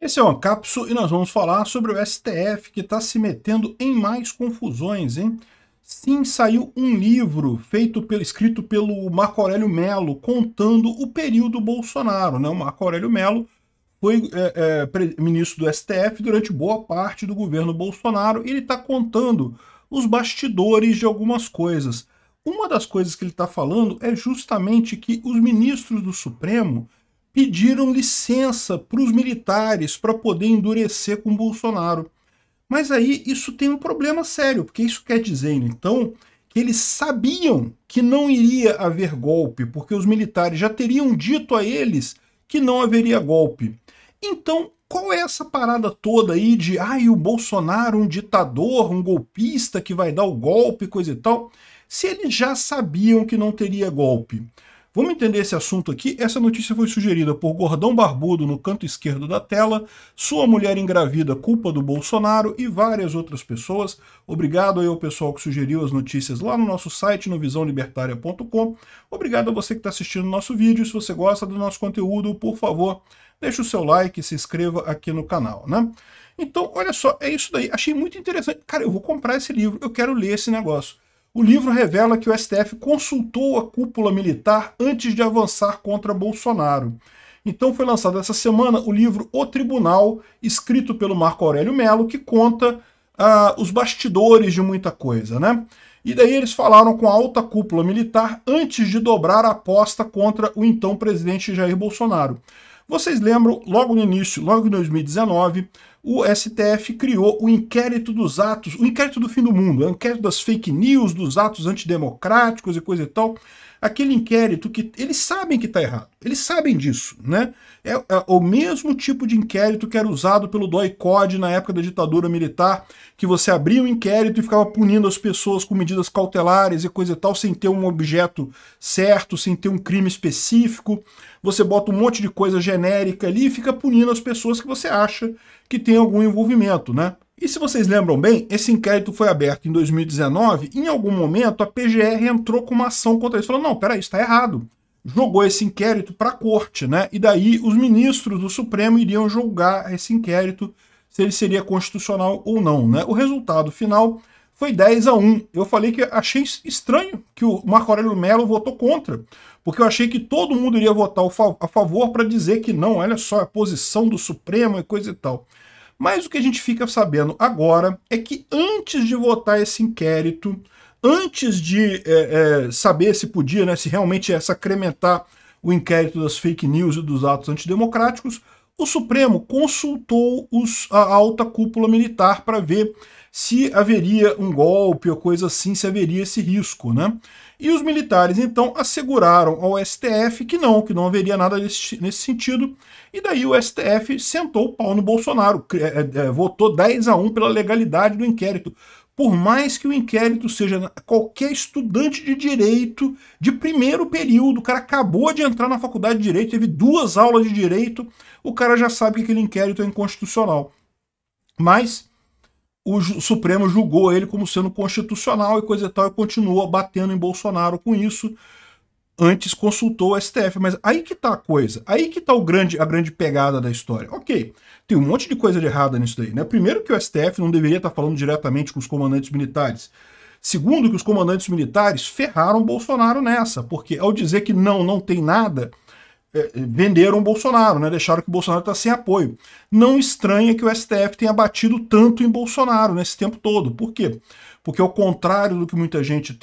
Esse é o Ancapso e nós vamos falar sobre o STF que está se metendo em mais confusões, hein? Sim, saiu um livro escrito pelo Marco Aurélio Mello contando o período Bolsonaro, né? O Marco Aurélio Mello foi ministro do STF durante boa parte do governo Bolsonaro e ele está contando os bastidores de algumas coisas. Uma das coisas que ele está falando é justamente que os ministros do Supremo pediram licença para os militares para poder endurecer com Bolsonaro. Mas aí isso tem um problema sério, porque isso quer dizer, então, que eles sabiam que não iria haver golpe, porque os militares já teriam dito a eles que não haveria golpe. Então, qual é essa parada toda aí de o Bolsonaro, um ditador, um golpista que vai dar o golpe, coisa e tal, se eles já sabiam que não teria golpe? Vamos entender esse assunto aqui. Essa notícia foi sugerida por Gordão Barbudo no canto esquerdo da tela, Sua Mulher Engravida, Culpa do Bolsonaro e várias outras pessoas. Obrigado aí ao pessoal que sugeriu as notícias lá no nosso site, no visãolibertaria.com. Obrigado a você que está assistindo o nosso vídeo. Se você gosta do nosso conteúdo, por favor, deixa o seu like e se inscreva aqui no canal, né? Então, olha só, é isso daí. Achei muito interessante. Cara, eu vou comprar esse livro, eu quero ler esse negócio. O livro revela que o STF consultou a cúpula militar antes de avançar contra Bolsonaro. Então foi lançado essa semana o livro O Tribunal, escrito pelo Marco Aurélio Mello, que conta os bastidores de muita coisa, né? E daí eles falaram com a alta cúpula militar antes de dobrar a aposta contra o então presidente Jair Bolsonaro. Vocês lembram, logo no início, logo em 2019, o STF criou o inquérito dos atos, o inquérito do fim do mundo, o inquérito das fake news, dos atos antidemocráticos e coisa e tal. Aquele inquérito que eles sabem que está errado, eles sabem disso, né? É o mesmo tipo de inquérito que era usado pelo DOI-CODE na época da ditadura militar, que você abria um inquérito e ficava punindo as pessoas com medidas cautelares e coisa e tal, sem ter um objeto certo, sem ter um crime específico. Você bota um monte de coisa genérica ali e fica punindo as pessoas que você acha que tem algum envolvimento, né? E se vocês lembram bem, esse inquérito foi aberto em 2019, e em algum momento a PGR entrou com uma ação contra isso, falou, não, peraí, isso está errado. Jogou esse inquérito para a corte, né? E daí os ministros do Supremo iriam julgar esse inquérito, se ele seria constitucional ou não, né? O resultado final foi 10-1. Eu falei que achei estranho que o Marco Aurélio Mello votou contra, porque eu achei que todo mundo iria votar a favor para dizer que não, olha só, a posição do Supremo e coisa e tal. Mas o que a gente fica sabendo agora é que antes de votar esse inquérito, antes de saber se podia, né, se realmente ia sacramentar o inquérito das fake news e dos atos antidemocráticos, o Supremo consultou a alta cúpula militar para ver se haveria um golpe ou coisa assim, se haveria esse risco, né? E os militares, então, asseguraram ao STF que não haveria nada nesse sentido, e daí o STF sentou o pau no Bolsonaro, votou 10-1 pela legalidade do inquérito. Por mais que o inquérito seja qualquer estudante de direito de primeiro período, o cara acabou de entrar na faculdade de direito, teve 2 aulas de direito, o cara já sabe que aquele inquérito é inconstitucional. Mas o Supremo julgou ele como sendo constitucional e coisa e tal, e continua batendo em Bolsonaro com isso. Antes consultou o STF, mas aí que tá a coisa, aí que tá a grande pegada da história. Ok, tem um monte de coisa de errada nisso daí, né? Primeiro que o STF não deveria estar falando diretamente com os comandantes militares. Segundo que os comandantes militares ferraram Bolsonaro nessa, porque ao dizer que não tem nada, venderam o Bolsonaro, né? Deixaram que o Bolsonaro está sem apoio. Não estranha que o STF tenha batido tanto em Bolsonaro nesse tempo todo. Por quê? Porque ao contrário do que muita gente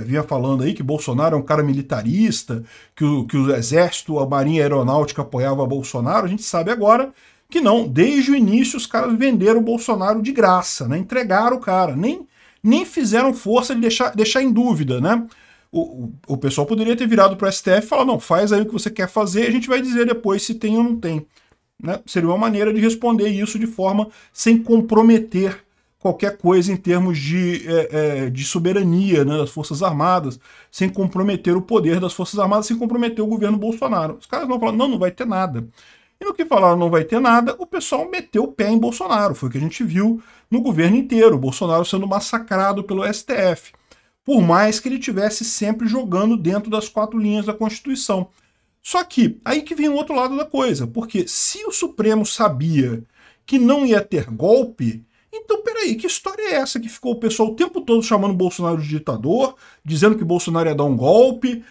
vinha falando aí, que Bolsonaro é um cara militarista, que o Exército, a Marinha Aeronáutica apoiava Bolsonaro, a gente sabe agora que não. Desde o início os caras venderam o Bolsonaro de graça, né? Entregaram o cara, nem fizeram força de deixar em dúvida, né? O pessoal poderia ter virado para o STF e falar, não, faz aí o que você quer fazer, a gente vai dizer depois se tem ou não tem. Né? Seria uma maneira de responder isso de forma sem comprometer qualquer coisa em termos de soberania, né, das Forças Armadas, sem comprometer o poder das Forças Armadas, sem comprometer o governo Bolsonaro. Os caras não falaram, não vai ter nada. E no que falaram não vai ter nada, o pessoal meteu o pé em Bolsonaro. Foi o que a gente viu no governo inteiro, o Bolsonaro sendo massacrado pelo STF. Por mais que ele tivesse sempre jogando dentro das 4 linhas da Constituição. Só que aí que vem o outro lado da coisa, porque se o Supremo sabia que não ia ter golpe, então peraí, que história é essa que ficou o pessoal o tempo todo chamando o Bolsonaro de ditador, dizendo que o Bolsonaro ia dar um golpe,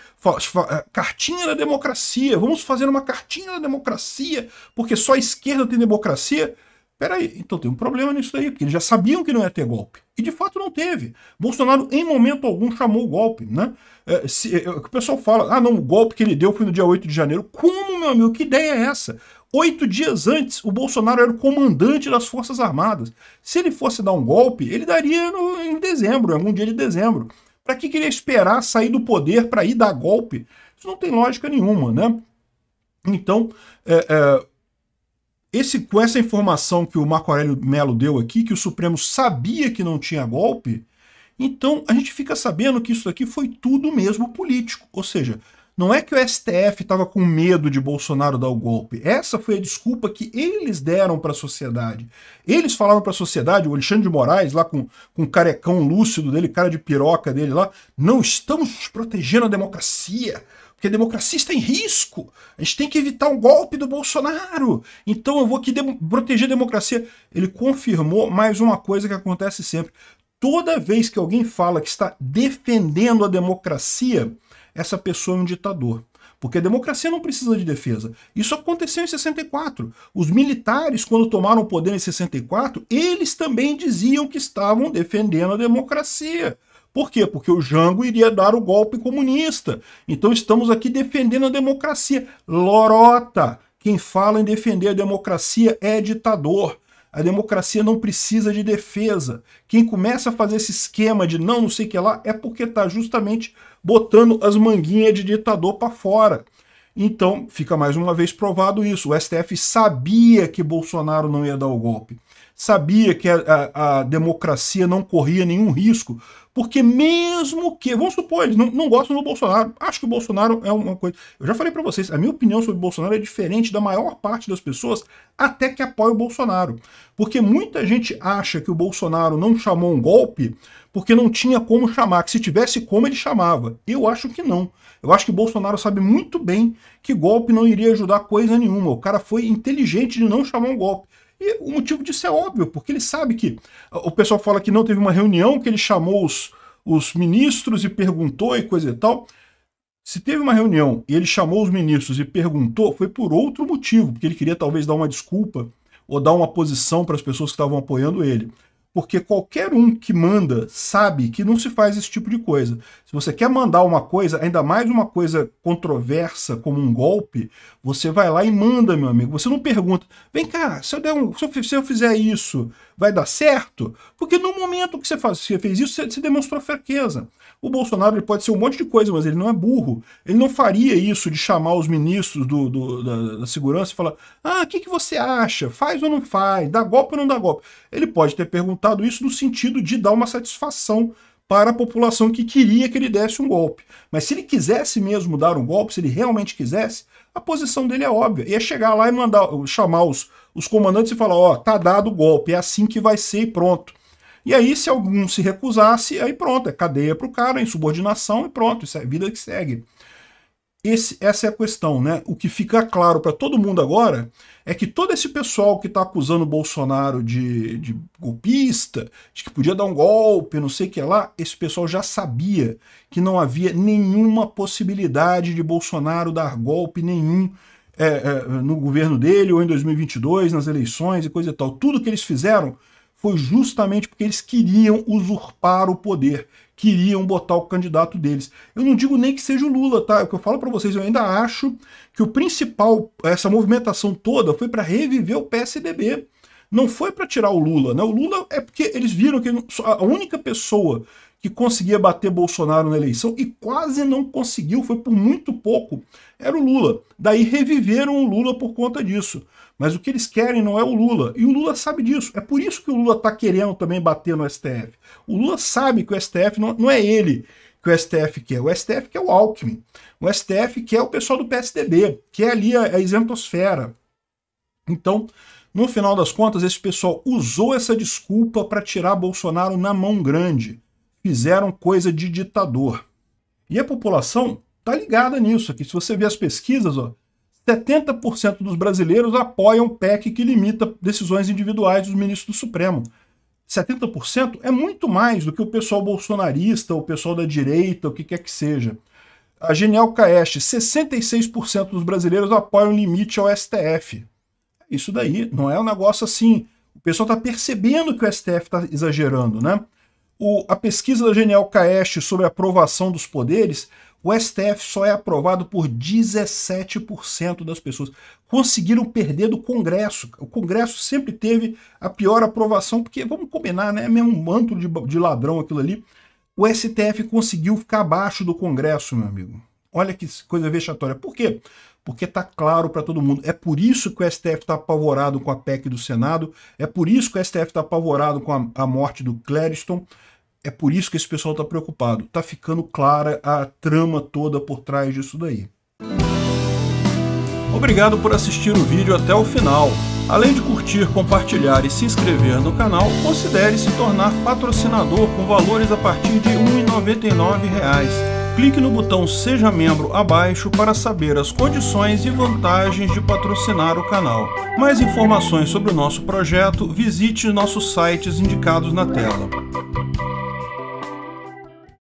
cartinha da democracia, vamos fazer uma cartinha da democracia, porque só a esquerda tem democracia? Peraí, então tem um problema nisso aí, porque eles já sabiam que não ia ter golpe. E de fato não teve. Bolsonaro, em momento algum, chamou o golpe, né? O pessoal fala, ah não, o golpe que ele deu foi no dia 8 de janeiro. Como, meu amigo? Que ideia é essa? 8 dias antes, o Bolsonaro era o comandante das Forças Armadas. Se ele fosse dar um golpe, ele daria em dezembro, em algum dia de dezembro. Para que queria esperar sair do poder para ir dar golpe? Isso não tem lógica nenhuma, né? Então, com essa informação que o Marco Aurélio Mello deu aqui, que o Supremo sabia que não tinha golpe, então a gente fica sabendo que isso aqui foi tudo mesmo político. Ou seja, não é que o STF estava com medo de Bolsonaro dar o golpe. Essa foi a desculpa que eles deram para a sociedade. Eles falaram para a sociedade, o Alexandre de Moraes, lá com o carecão lúcido dele, cara de piroca dele lá, não estamos protegendo a democracia, porque a democracia está em risco. A gente tem que evitar um golpe do Bolsonaro. Então eu vou aqui proteger a democracia. Ele confirmou mais uma coisa que acontece sempre. Toda vez que alguém fala que está defendendo a democracia, essa pessoa é um ditador. Porque a democracia não precisa de defesa. Isso aconteceu em 64. Os militares, quando tomaram o poder em 64, eles também diziam que estavam defendendo a democracia. Por quê? Porque o Jango iria dar o golpe comunista. Então estamos aqui defendendo a democracia. Lorota! Quem fala em defender a democracia é ditador. A democracia não precisa de defesa. Quem começa a fazer esse esquema de não sei o que lá é porque está justamente botando as manguinhas de ditador para fora. Então, fica mais uma vez provado isso. O STF sabia que Bolsonaro não ia dar o golpe. Sabia que a democracia não corria nenhum risco, porque mesmo que, vamos supor, eles não gostam do Bolsonaro, acho que o Bolsonaro é uma coisa... Eu já falei para vocês, a minha opinião sobre o Bolsonaro é diferente da maior parte das pessoas, até que apoia o Bolsonaro. Porque muita gente acha que o Bolsonaro não chamou um golpe porque não tinha como chamar, que se tivesse como ele chamava. Eu acho que não. Eu acho que o Bolsonaro sabe muito bem que golpe não iria ajudar coisa nenhuma. O cara foi inteligente de não chamar um golpe. E o motivo disso é óbvio, porque ele sabe que... O pessoal fala que não teve uma reunião, que ele chamou os ministros e perguntou e coisa e tal. Se teve uma reunião e ele chamou os ministros e perguntou, foi por outro motivo, porque ele queria talvez dar uma desculpa ou dar uma posição para as pessoas que estavam apoiando ele. Porque qualquer um que manda sabe que não se faz esse tipo de coisa. Se você quer mandar uma coisa, ainda mais uma coisa controversa como um golpe, você vai lá e manda, meu amigo. Você não pergunta, vem cá, se eu fizer isso, vai dar certo? Porque no momento que você fez isso, você demonstrou fraqueza. O Bolsonaro ele pode ser um monte de coisa, mas ele não é burro. Ele não faria isso de chamar os ministros da segurança e falar, ah, o que você acha? Faz ou não faz? Dá golpe ou não dá golpe? Ele pode ter perguntado isso no sentido de dar uma satisfação para a população que queria que ele desse um golpe. Mas se ele quisesse mesmo dar um golpe, se ele realmente quisesse, a posição dele é óbvia. Ia chegar lá e chamar os comandantes e falar, ó, tá dado o golpe, é assim que vai ser e pronto. E aí, se algum se recusasse, aí pronto, é cadeia para o cara, insubordinação e pronto, isso é vida que segue. Essa é a questão, né? O que fica claro para todo mundo agora é que todo esse pessoal que está acusando o Bolsonaro de golpista, de que podia dar um golpe, não sei o que lá, esse pessoal já sabia que não havia nenhuma possibilidade de Bolsonaro dar golpe nenhum no governo dele ou em 2022, nas eleições e coisa e tal. Tudo que eles fizeram foi justamente porque eles queriam usurpar o poder, queriam botar o candidato deles. Eu não digo nem que seja o Lula, tá? O que eu falo para vocês, eu ainda acho que o principal, essa movimentação toda foi para reviver o PSDB. Não foi para tirar o Lula, né? O Lula é porque eles viram que a única pessoa que conseguia bater Bolsonaro na eleição, e quase não conseguiu, foi por muito pouco, era o Lula. Daí reviveram o Lula por conta disso. Mas o que eles querem não é o Lula, e o Lula sabe disso. É por isso que o Lula está querendo também bater no STF. O Lula sabe que o STF não é ele que o STF quer. O STF quer o Alckmin. O STF quer o pessoal do PSDB, que é ali a isentosfera. Então, no final das contas, esse pessoal usou essa desculpa para tirar Bolsonaro na mão grande. Fizeram coisa de ditador. E a população tá ligada nisso aqui. Se você ver as pesquisas, ó, 70% dos brasileiros apoiam PEC que limita decisões individuais dos ministros do Supremo. 70% é muito mais do que o pessoal bolsonarista, o pessoal da direita, o que quer que seja. A Genial Caeste, 66% dos brasileiros apoiam limite ao STF. Isso daí não é um negócio assim. O pessoal está percebendo que o STF está exagerando, né? A pesquisa da Genial Caeste sobre a aprovação dos poderes, o STF só é aprovado por 17% das pessoas. Conseguiram perder do Congresso. O Congresso sempre teve a pior aprovação, porque, vamos combinar, né? É mesmo um manto de ladrão aquilo ali. O STF conseguiu ficar abaixo do Congresso, meu amigo. Olha que coisa vexatória. Por quê? Porque está claro para todo mundo. É por isso que o STF está apavorado com a PEC do Senado, é por isso que o STF está apavorado com a morte do Clériston, é por isso que esse pessoal está preocupado. Está ficando clara a trama toda por trás disso daí. Obrigado por assistir o vídeo até o final. Além de curtir, compartilhar e se inscrever no canal, considere se tornar patrocinador com valores a partir de R$ 1,99. Clique no botão Seja Membro abaixo para saber as condições e vantagens de patrocinar o canal. Mais informações sobre o nosso projeto, visite nossos sites indicados na tela.